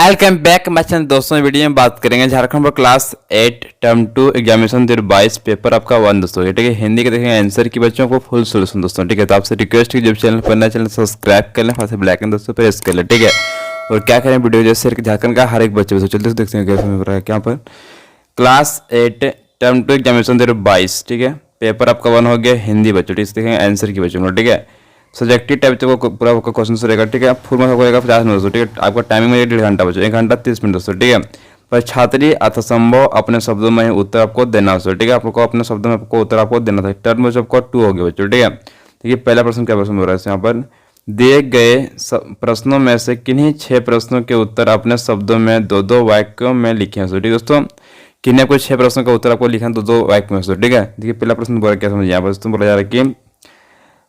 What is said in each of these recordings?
Welcome back my channel. दोस्तों video में बात करेंगे Jharkhand board class 8 term 2 examination 2022 paper आपका 1 दोस्तों। ठीक है, हिंदी के देखेंगे आंसर की बच्चों को फुल सोल्यूशन दोस्तों। ठीक है, तो आपसे रिक्वेस्ट है जब चैनल पर नया चैनल सब्सक्राइब कर लें, फिर ब्लैक एंड दोस्तों प्रेस कर लें। ठीक है, और क्या करें वीडियो जैसे झारखंड का हर एक बच्चे दोस्तों चलते देखते हैं क्या पर क्लास 8 टर्म 2 एग्जामिनेशन 2022। ठीक है, पेपर आपका 1 हो गया हिंदी बच्चों। ठीक है, देखेंगे आंसर की बच्चों। ठीक है, सब्जेक्टिव टाइप से वो पूरा आपका क्वेश्चन रहेगा। ठीक है, फुल मार्क्स रहेगा 50 मिनट दोस्तों। ठीक है, आपका टाइमिंग में 1.5 घंटा बच्चों, 1 घंटा 30 मिनट दोस्तों। ठीक है, पर छात्री अथसंभव अपने शब्दों में ही उत्तर आपको देना दोस्तों। ठीक है, आपको अपने शब्दों में आपको उत्तर आपको देना था। टर्म बच्चों आपको 2 हो गया बच्चों। ठीक है, देखिए पहला प्रश्न क्या प्रश्न हो रहा है यहाँ पर, दिए गए प्रश्नों में से किन्हीं 6 प्रश्नों के उत्तर अपने शब्दों में 2-2 वाक्यों में लिखे हैं। ठीक है दोस्तों, किन्हीं आपको 6 प्रश्नों का उत्तर आपको लिखना 2-2 वाक्य में। ठीक है, देखिए पहला प्रश्न बोला क्या समझिए यहाँ पर दोस्तों, बोला जा रहा है कि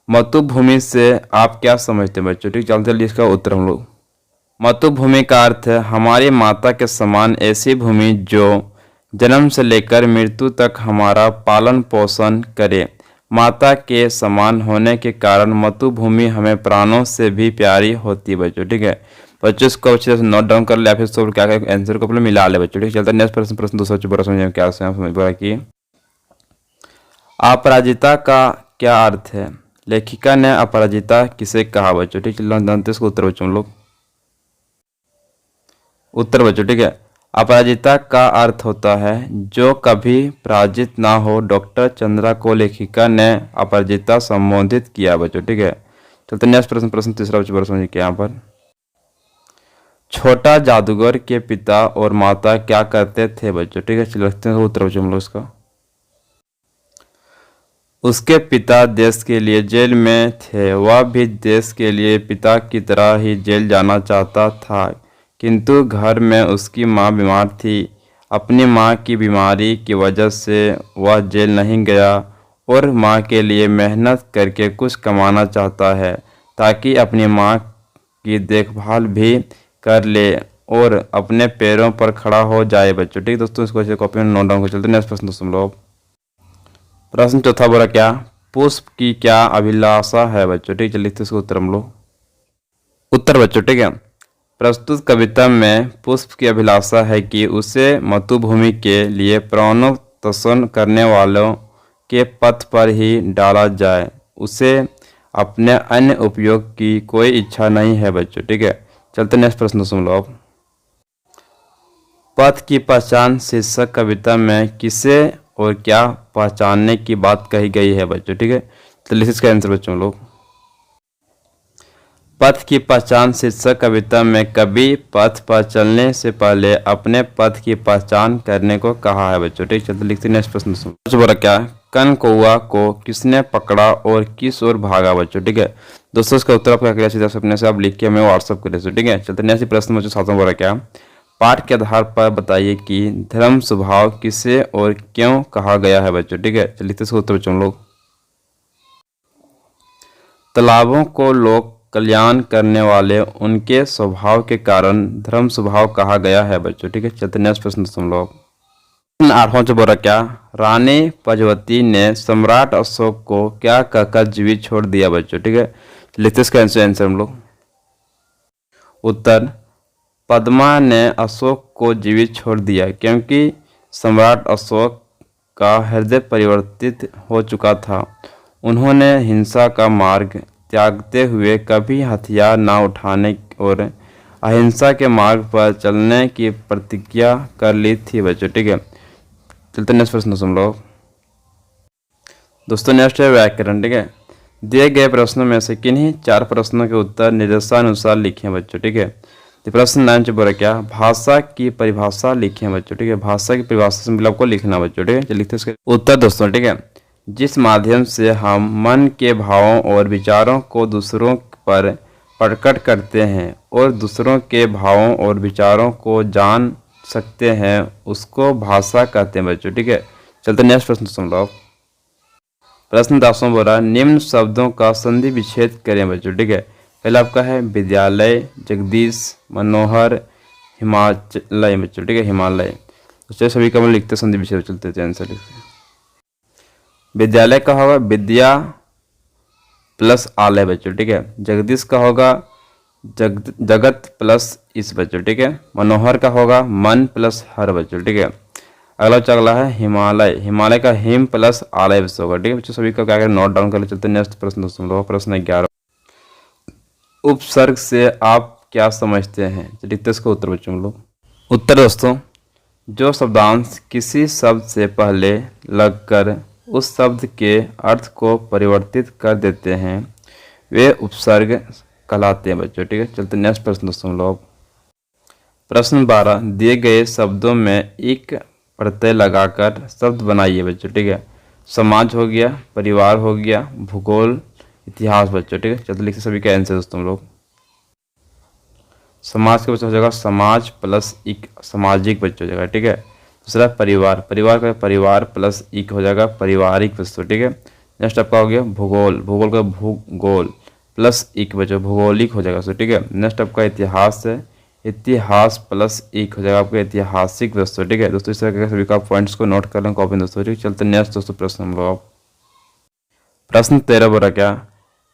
मातृभूमि से आप क्या समझते हैं बच्चों। ठीक, जल्दी जल्दी इसका उत्तर हम लोग। मातृभूमि का अर्थ है हमारी माता के समान ऐसी भूमि जो जन्म से लेकर मृत्यु तक हमारा पालन पोषण करे। माता के समान होने के कारण मातृभूमि हमें प्राणों से भी प्यारी होती है बच्चों। ठीक है, बच्चों इसको अच्छे से नोट डाउन कर ले, फिर सब क्या आंसर को मिला ले बच्चों। ठीक, चलता है नेक्स्ट प्रश्न। प्रश्न 214 समझ क्या समझ पा कि अपराजिता का क्या अर्थ है। लेखिका ने अपराजिता किसे कहा बच्चों। ठीक, जानते इसको उत्तर बच्चों लोग। उत्तर बच्चों, ठीक है, अपराजिता का अर्थ होता है जो कभी पराजित ना हो। डॉक्टर चंद्रा को लेखिका ने अपराजिता संबोधित किया बच्चों। ठीक है, चलते नेक्स्ट प्रश्न। प्रश्न तीसरा बच्चों समझिए यहाँ पर, छोटा जादूगर के पिता और माता क्या करते थे बच्चों। ठीक है, चलो रखते हैं उत्तर बच्चों हम लोग इसका। उसके पिता देश के लिए जेल में थे, वह भी देश के लिए पिता की तरह ही जेल जाना चाहता था, किंतु घर में उसकी माँ बीमार थी। अपनी माँ की बीमारी की वजह से वह जेल नहीं गया और माँ के लिए मेहनत करके कुछ कमाना चाहता है ताकि अपनी माँ की देखभाल भी कर ले और अपने पैरों पर खड़ा हो जाए बच्चों। ठीक दोस्तों, इसको अच्छे कॉपी में नोट डाउन कर चलते नेक्स्ट प्रश्न दोस्तों लोग। प्रश्न चौथा बोला क्या, पुष्प की क्या अभिलाषा है बच्चों। ठीक, चलिए इसको उत्तर हम लोग। उत्तर बच्चों, ठीक है, प्रस्तुत कविता में पुष्प की अभिलाषा है कि उसे मातृभूमि के लिए प्राणों तर्पण करने वालों के पथ पर ही डाला जाए। उसे अपने अन्य उपयोग की कोई इच्छा नहीं है बच्चों। ठीक है, चलते नेक्स्ट प्रश्न सुन लो आप। पथ की पहचान शीर्षक कविता में किसे और क्या पहचानने की बात कही गई है बच्चों। ठीक है, चलिए इसका आंसर बच्चों लोग। पथ की पहचान शीर्षक कविता में कवि पथ पर चलने से पहले अपने पथ की पहचान करने को कहा है बच्चों। ठीक, चलते लिखते नेक्स्ट प्रश्न सुनो। बोला क्या, कन कौआ को किसने पकड़ा और किस ओर भागा बच्चों। ठीक है दोस्तों, इसका उत्तर आपका क्या सीधा अपने से आप लिख के हमें व्हाट्सअप कर दीजिए। ठीक है, चलते नेक्स्ट प्रश्न बच्चों सातवां बोला क्या, पाठ के आधार पर बताइए कि धर्म स्वभाव किसे और क्यों कहा गया है बच्चों। ठीक है, चलिए इसका उत्तर बच्चों लोग। तालाबों को लोक कल्याण करने वाले उनके स्वभाव के कारण धर्म स्वभाव कहा गया है बच्चों। ठीक है, चलते नेक्स्ट प्रश्न हम लोग। आठवां जो बोला क्या, रानी पद्मावती ने सम्राट अशोक को क्या कहकर जीवित छोड़ दिया बच्चों। ठीक है, लिखते इसका आंसर हम लोग। उत्तर, पद्मा ने अशोक को जीवित छोड़ दिया क्योंकि सम्राट अशोक का हृदय परिवर्तित हो चुका था। उन्होंने हिंसा का मार्ग त्यागते हुए कभी हथियार न उठाने और अहिंसा के मार्ग पर चलने की प्रतिज्ञा कर ली थी बच्चों। ठीक है, चलते नेक्स्ट प्रश्न सुन लो दोस्तों। नेक्स्ट है व्याकरण। ठीक है, दिए गए प्रश्नों में से किन्हीं 4 प्रश्नों के उत्तर निर्देशानुसार लिखें बच्चों। ठीक है, तो प्रश्न 9 बोला क्या, भाषा की परिभाषा लिखें बच्चों। ठीक है, भाषा की परिभाषा से मतलब को लिखना बच्चों। ठीक है, लिखते इसके उत्तर दोस्तों। ठीक है, जिस माध्यम से हम मन के भावों और विचारों को दूसरों पर प्रकट करते हैं और दूसरों के भावों और विचारों को जान सकते हैं उसको भाषा कहते हैं बच्चों। ठीक है, चलते नेक्स्ट प्रश्न सुन लो। प्रश्न 10वां बोला, निम्न शब्दों का संधि विच्छेद करें बच्चों। ठीक है, पहला आपका है विद्यालय, जगदीश, मनोहर, हिमालय बच्चों। ठीक है, हिमालय। उससे सभी का लिखते संधि विच्छेद चलते थे आंसर लिखते। विद्यालय का होगा विद्या प्लस आलय बच्चों। ठीक है, जगदीश का होगा जगत प्लस इस बच्चों, ठीक है। मनोहर का होगा मन प्लस हर बच्चों, ठीक है। अगला है हिमालय, हिमालय का हिम प्लस आलय बच्चों होगा, ठीक है बच्चों। सभी का क्या करें, नोट डाउन कर ले। चलते नेक्स्ट प्रश्न दोस्तों लोग, प्रश्न 11। उपसर्ग से आप क्या समझते हैं? लिखते इसका उत्तर बच्चों लोग। उत्तर दोस्तों, जो शब्दांश किसी शब्द से पहले लगकर उस शब्द के अर्थ को परिवर्तित कर देते हैं वे उपसर्ग कहलाते हैं बच्चों, ठीक है। चलते नेक्स्ट प्रश्न दोस्तों लोग। प्रश्न 12, दिए गए शब्दों में एक प्रत्यय लगाकर शब्द बनाइए बच्चों, ठीक है। समाज हो गया, परिवार हो गया, भूगोल, इतिहास बच्चों, ठीक है। चलते लिखते सभी का आंसर दोस्तों लोग। समाज के बच्चों हो जाएगा समाज प्लस इक, सामाजिक बच्चों हो जाएगा, ठीक है। दूसरा परिवार, परिवार का परिवार प्लस इक हो जाएगा पारिवारिक बच्चों, ठीक है। नेक्स्ट आपका हो गया भूगोल, भूगोल का भूगोल प्लस इक बच्चों भूगोलिक हो जाएगा, ठीक है। नेक्स्ट आपका इतिहास है, इतिहास प्लस इक हो जाएगा आपका ऐतिहासिक दोस्तों, ठीक है दोस्तों। इस तरह के सभी का पॉइंट्स को नोट कर लें कॉपी दोस्तों, ठीक है। चलते नेक्स्ट दोस्तों प्रश्न हम लोग। प्रश्न 13 बोला क्या,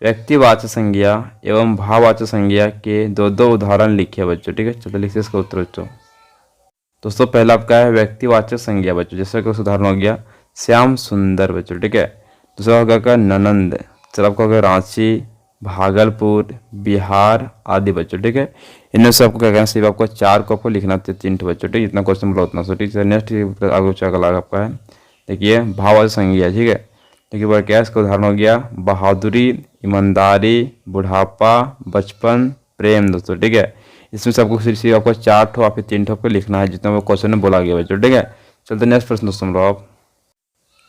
व्यक्तिवाचक संज्ञा एवं भाववाचक संज्ञा के दो उदाहरण लिखिए बच्चों, ठीक है। चलते लिखिए इसका उत्तर बच्चों। दोस्तों पहला आपका है व्यक्तिवाचक संज्ञा बच्चों, जैसे कि उदाहरण हो गया श्याम सुंदर बच्चों, ठीक है। दूसरा होगा का ननंद, तीसरा आपका होगा रांची, भागलपुर, बिहार आदि बच्चों, ठीक है। इनमें से आपको क्या करना सिर्फ आपको 4 को आपको लिखना था, 3 बच्चों, ठीक है। जितना क्वेश्चन बोला उतना, ठीक है। नेक्स्ट आगे चला आपका है, देखिए भाववाचक संज्ञा, ठीक है। देखिए वह क्या है, इसका उदाहरण हो गया बहादुरी, ईमानदारी, बुढ़ापा, बचपन, प्रेम दोस्तों, ठीक है। इसमें से आपको सिर्फ आपको 4 ठो या फिर 3 ठो पे लिखना है जितना वो क्वेश्चन में बोला गया बच्चों, ठीक है। चलते नेक्स्ट प्रश्न दोस्तों लोग।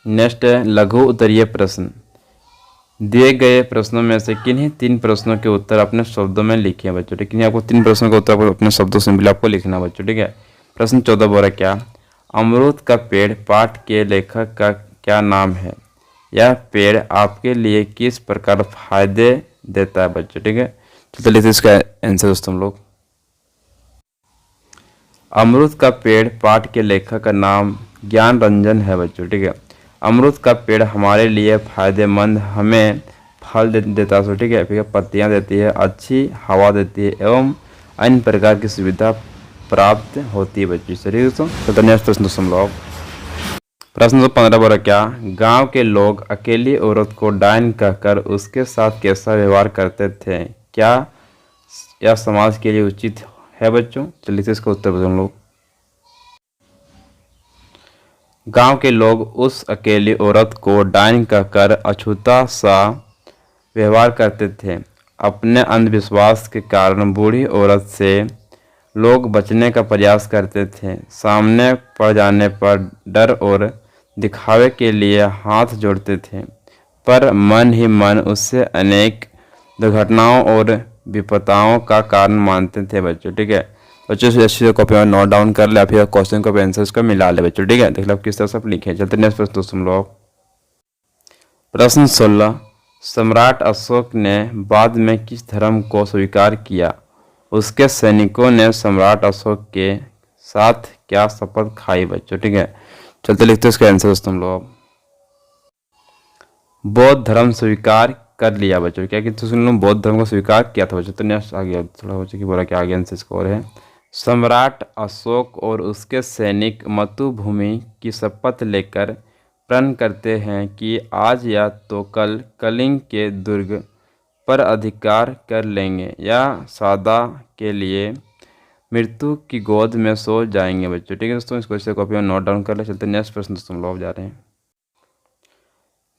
नेक्स्ट है लघु उत्तरीय प्रश्न। दिए गए प्रश्नों में से किन्हीं 3 प्रश्नों के उत्तर अपने शब्दों में लिखिए बच्चों, ठीक है। आपको 3 प्रश्नों के उत्तर अपने शब्दों से मिला आपको लिखना बच्चों, ठीक है। प्रश्न 14 बोला क्या, अमरूद का पेड़ पाठ के लेखक का क्या नाम है? यह पेड़ आपके लिए किस प्रकार फायदे देता है बच्चों, ठीक है। तो चलिए इसका आंसर दोस्तों हम लोग। अमरूद का पेड़ पाठ के लेखक का नाम ज्ञान रंजन है बच्चों, ठीक है। अमरूद का पेड़ हमारे लिए फायदेमंद, हमें फल देता है, ठीक है। फिर पत्तियां देती है, अच्छी हवा देती है एवं अन्य प्रकार की सुविधा प्राप्त होती है बच्चों, ठीक दोस्तों। तो नेक्स्ट प्रश्न दोस्तों लोग। प्रश्न 15 बोला क्या, गांव के लोग अकेली औरत को डायन कहकर उसके साथ कैसा व्यवहार करते थे? क्या यह समाज के लिए उचित है बच्चों? चलिए इसका उत्तर बताओ हम लोग। गांव के लोग उस अकेली औरत को डायन कहकर अछूता सा व्यवहार करते थे। अपने अंधविश्वास के कारण बूढ़ी औरत से लोग बचने का प्रयास करते थे। सामने पड़ जाने पर डर और दिखावे के लिए हाथ जोड़ते थे, पर मन ही मन उससे अनेक दुर्घटनाओं और विपदाओं का कारण मानते थे बच्चों, ठीक है। बच्चों से अच्छी कॉपी में नोट डाउन कर ले, या फिर क्वेश्चन को आंसर्स को मिला ले बच्चों, ठीक है। देख लो किस तरह से आप लिखे। चलते नेक्स्ट प्रश्न दोस्तों हम लोग। प्रश्न 16, सम्राट अशोक ने बाद में किस धर्म को स्वीकार किया? उसके सैनिकों ने सम्राट अशोक के साथ क्या शपथ खाई बच्चों, ठीक है। चलते लिखते इसका आंसर दोस्तों हम लोग। बौद्ध धर्म स्वीकार कर लिया बच्चों, क्या कि सुन लो बौद्ध धर्म को स्वीकार किया था बच्चों। तो नेक्स्ट आ गया थोड़ा बच्चों की बोला कि आगे आंसर स्कोर है। सम्राट अशोक और उसके सैनिक मतुभूमि की शपथ लेकर प्रण करते हैं कि आज या तो कल कलिंग के दुर्ग पर अधिकार कर लेंगे या सदा के लिए मृत्यु की गोद में सो जाएंगे बच्चों, ठीक है दोस्तों। इसको इसे कॉपी में नोट डाउन कर ले। चलते नेक्स्ट प्रश्न दोस्तों हम लोग जा रहे हैं।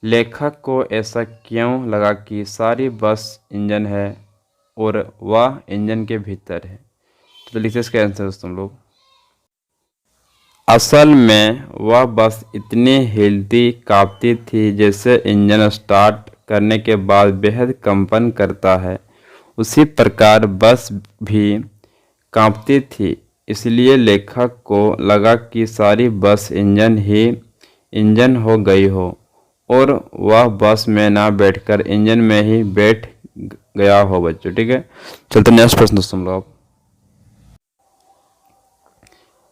लेखक को ऐसा क्यों लगा कि सारी बस इंजन है और वह इंजन के भीतर है? तो लिखते इसका आंसर दोस्तों हम लोग। असल में वह बस इतनी हिलती कांपती थी जैसे इंजन स्टार्ट करने के बाद बेहद कंपन करता है, उसी प्रकार बस भी कांपती थी। इसलिए लेखक को लगा कि सारी बस इंजन ही इंजन हो गई हो और वह बस में ना बैठकर इंजन में ही बैठ गया हो बच्चों, ठीक है। चलते नेक्स्ट प्रश्न दोस्तों हम लोग।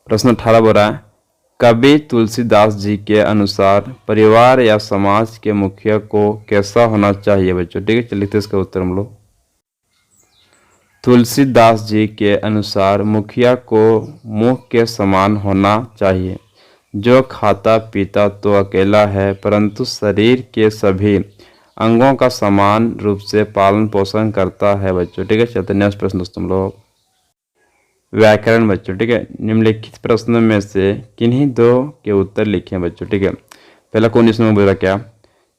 प्रश्न 18 बोल रहा है, कवि तुलसीदास जी के अनुसार परिवार या समाज के मुखिया को कैसा होना चाहिए बच्चों, ठीक है। चलिए इसका उत्तर हम लोग। तुलसीदास जी के अनुसार मुखिया को मुख के समान होना चाहिए। जो खाता पीता तो अकेला है, परंतु शरीर के सभी अंगों का समान रूप से पालन पोषण करता है बच्चों। ठीक है, चलते नेक्स्ट प्रश्न दोस्तों लोग। व्याकरण बच्चों। ठीक है, निम्नलिखित प्रश्नों में से किन्हीं दो के उत्तर लिखें बच्चों। ठीक है, पहला कौन इसमें बोला क्या,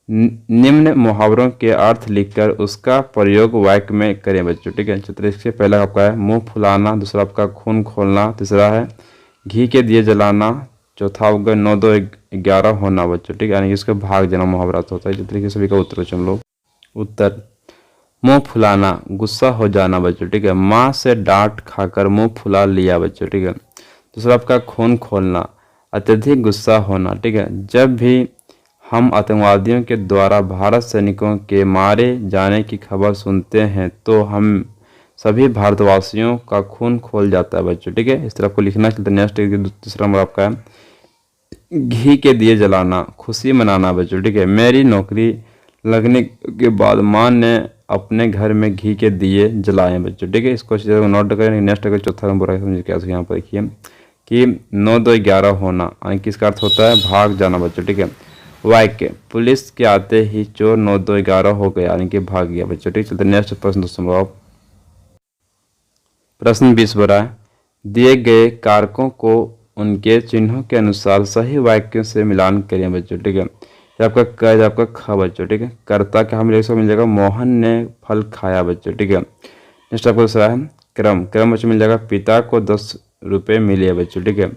निम्न मुहावरों के अर्थ लिखकर उसका प्रयोग वाक्य में करें बच्चों। ठीक है, चलिए इससे पहला आपका है मुंह फुलाना, दूसरा आपका खून खोलना, तीसरा है घी के दिए जलाना, चौथा होगा 9 2 11 होना बच्चों। ठीक है, यानी इसका भाग देना मुहावरा होता है। चलिए सभी का उत्तर बच्चों हम लोग। उत्तर, मुंह फुलाना, गुस्सा हो जाना बच्चों। ठीक है, माँ से डांट खाकर मुंह फुला लिया बच्चों। ठीक है, दूसरा आपका खून खोलना, अत्यधिक गुस्सा होना। ठीक है, जब भी हम आतंकवादियों के द्वारा भारत सैनिकों के मारे जाने की खबर सुनते हैं तो हम सभी भारतवासियों का खून खोल जाता है बच्चों। ठीक है, इस तरह आपको लिखना है। नेक्स्ट तीसरा नंबर आपका है घी के दिए जलाना, खुशी मनाना बच्चों। ठीक है, मेरी नौकरी लगने के बाद माँ ने अपने घर में घी के दिए जलाए बच्चों। ठीक है, इसको नोट करें। नेक्स्ट अगर चौथा नंबर समझिए क्या यहाँ पर देखिए कि 9 2 11 होना, यानी किसका अर्थ होता है भाग जाना बच्चों। ठीक है, वाक्य, पुलिस के आते ही चोर 9 2 11 हो गया, यानी कि भाग गया बच्चों। ठीक, चलते नेक्स्ट प्रश्न दोस्तों आप। प्रश्न 20 बड़ा है, दिए गए कारकों को उनके चिन्हों के अनुसार सही वाक्यों से मिलान करें बच्चों। ठीक है, आपका क आपका ख बच्चों। ठीक है, कर्ता क्या हम मिल जाएगा मोहन ने फल खाया बच्चों। ठीक है, नेक्स्ट आपको दूसरा है क्रम, क्रम बच्चों मिल जाएगा पिता को 10 रुपये मिले बच्चों। ठीक है,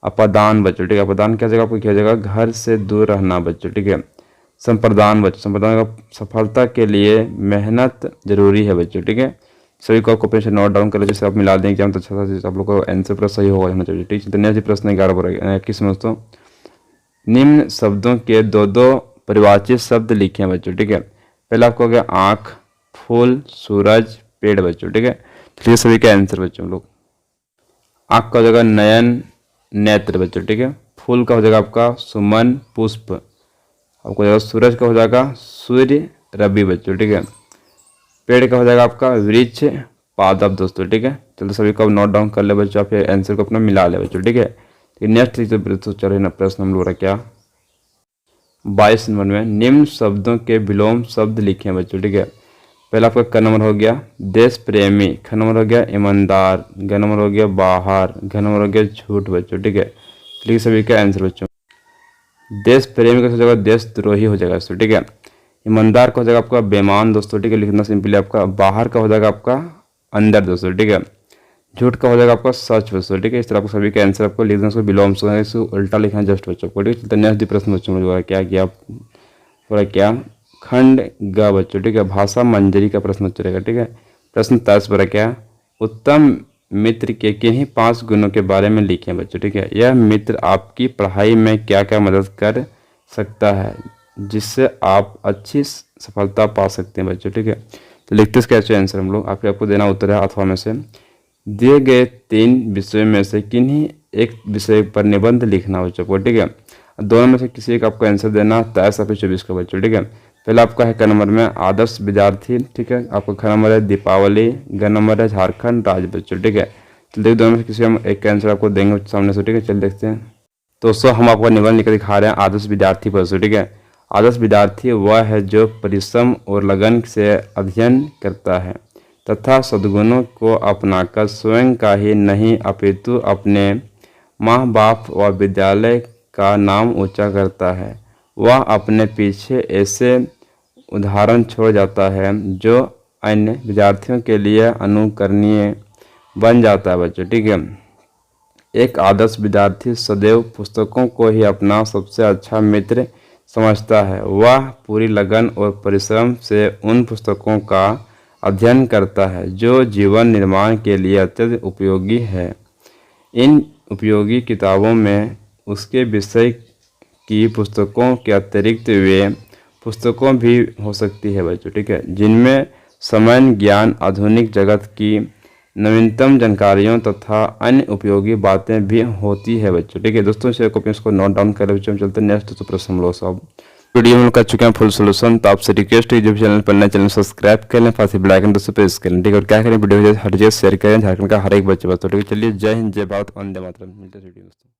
अपादान बच्चों। ठीक है, अपादान क्या जगह आपको किया जाएगा घर से दूर रहना बच्चों। ठीक है, संप्रदान बच्चों, संप्रदान का सफलता के लिए मेहनत जरूरी है बच्चों। ठीक है, सभी को कॉपी से नोट डाउन कर लो, जैसे आप मिला दें एग्जाम तो अच्छा सा आप लोग को आंसर पूरा सही होगा चाहिए। ठीक है, तो नेक्स्ट प्रश्न 11 पर 21 में दोस्तों, निम्न शब्दों के दो दो परिवाचित शब्द लिखे हैं बच्चों। ठीक है, पहला आपको हो गया आँख, फूल, सूरज, पेड़ बच्चों। ठीक है, चलिए सभी का आंसर बच्चों लोग। आँख का हो जाएगा नयन, नेत्र बच्चों। ठीक है, फूल का हो जाएगा आपका सुमन, पुष्प, आपको हो जाएगा सूरज का हो जाएगा सूर्य, रवि बच्चों। ठीक है, पेड़ का हो जाएगा आपका वृक्ष, पादप दोस्तों। ठीक है, चलो सभी को नोट डाउन कर ले बच्चों, आप आंसर को अपना मिला ले बच्चों। ठीक है, नेक्स्ट चलो ना प्रश्न हम लोग क्या 22 नंबर में निम्न शब्दों के विलोम शब्द लिखे हैं बच्चों। ठीक है, पहला आपका क नंबर हो गया देश प्रेमी, ख नंबर हो गया ईमानदार, घ नंबर हो गया बाहर, घ नंबर हो गया झूठ बच्चों। ठीक है, चलिए सभी का आंसर बच्चों। देश प्रेमी का हो जाएगा देशद्रोही हो जाएगा दोस्तों। ठीक है, ईमानदार का हो जाएगा आपका बेईमान दोस्तों। ठीक है, लिखना सिंपली आपका। बाहर का हो जाएगा आपका अंदर दोस्तों। ठीक है, झूठ का हो जाएगा आपका सच बच्चों। ठीक है, इस तरह आपको सभी का आंसर आपको लिखना, उसको बिलोम इसको उल्टा लिखना जस्ट बच्चों को। ठीक है, नेक्स्ट प्रश्न बच्चों में क्या किया पूरा क्या खंड ग बच्चों। ठीक है, भाषा मंजरी का प्रश्न चलेगा। ठीक है, प्रश्न 23 पर क्या उत्तम मित्र के किन्हीं 5 गुणों के बारे में लिखें बच्चों। ठीक है, यह मित्र आपकी पढ़ाई में क्या क्या मदद कर सकता है जिससे आप अच्छी सफलता पा सकते हैं बच्चों। ठीक है, तो लिखते कैसे आंसर हम लोग आपको देना उत्तर है अथवा में से दिए गए 3 विषयों में से किन्हीं एक विषय पर निबंध लिखना बच्चों को। ठीक है, दोनों में से किसी एक आपको आंसर देना 23 और 24 का बच्चों। ठीक है, पहला आपका है क नंबर में आदर्श विद्यार्थी। ठीक है, आपका ख नंबर है दीपावली, ग नंबर है झारखंड राज्य बच्चों। ठीक है, तो देखिए दोनों में से किसी हम एक आंसर आपको देंगे सामने से। ठीक है, चल देखते हैं दोस्तों, हम आपको निबंध लिखकर दिखा रहे हैं आदर्श विद्यार्थी पर। ठीक है, आदर्श विद्यार्थी वह है जो परिश्रम और लगन से अध्ययन करता है तथा सद्गुणों को अपनाकर स्वयं का ही नहीं अपितु अपने माँ बाप व विद्यालय का नाम ऊंचा करता है। वह अपने पीछे ऐसे उदाहरण छोड़ जाता है जो अन्य विद्यार्थियों के लिए अनुकरणीय बन जाता है बच्चों। ठीक है, एक आदर्श विद्यार्थी सदैव पुस्तकों को ही अपना सबसे अच्छा मित्र समझता है। वह पूरी लगन और परिश्रम से उन पुस्तकों का अध्ययन करता है जो जीवन निर्माण के लिए अत्यंत उपयोगी है। इन उपयोगी किताबों में उसके विषय की पुस्तकों के अतिरिक्त वे पुस्तकों भी हो सकती है बच्चों। ठीक है, जिनमें सामान्य ज्ञान, आधुनिक जगत की नवीनतम जानकारियों तथा अन्य उपयोगी बातें भी होती है बच्चों। ठीक है दोस्तों, इसे कॉपी इसको नोट डाउन कर बच्चों। हम चलते हैं नेक्स्ट प्रश्न हम लोग सब वीडियो में कर चुके हैं फुल सोल्यूशन। तो आपसे रिक्वेस्ट है, जो चैनल पर नए चैनल सब्सक्राइब कर लें, पास ही बेल आइकन दोस्तों प्रेस कर लें, ठीक है। और क्या करें, वीडियो हर जगह शेयर करें झारखंड का हर एक बच्चे बस। तो ठीक है, चलिए जय हिंद, जय भारत, वंदे मातरम। मिलते हैं वीडियो दोस्तों।